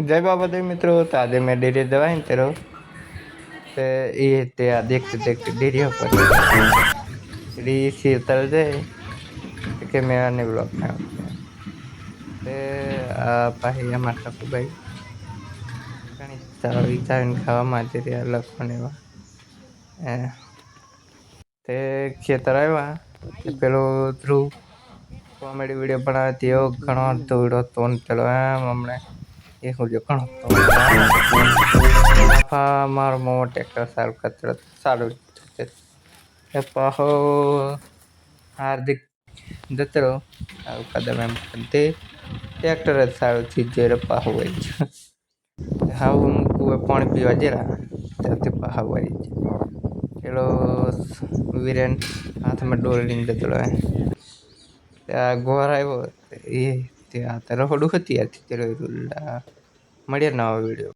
जय बाबा दे मित्रों, तो आज मैं डेरी दवाई तेरो ते ये ते आ देखते डेरी पर री सी उतर जाए के मैं आने ब्लॉग में ते पाही हमार ठाकुर भाई घणी सारी चाइन खावा माजे रे लखने वा ते खेतर आया ते पेलो ध्रुव कॉमेडी वीडियो बनाती हो घणो दौड़ो तो चलो हमने ये हो जो घणो तो आपा मार मो ट्रैक्टर साल कचरा साल पाहो हार्दिक दत्रो आउ कदम एम ते ट्रैक्टर साल चीज पाहो हाउ मुकु पानी पीवा जरा ते पाहा वरी चलो वीरेन हाथ में डोल लिंग दतलो है गोर आयो ये ते आ तरह होडू हती आती चलो रुल्ला मड़िया नवा वीडियो।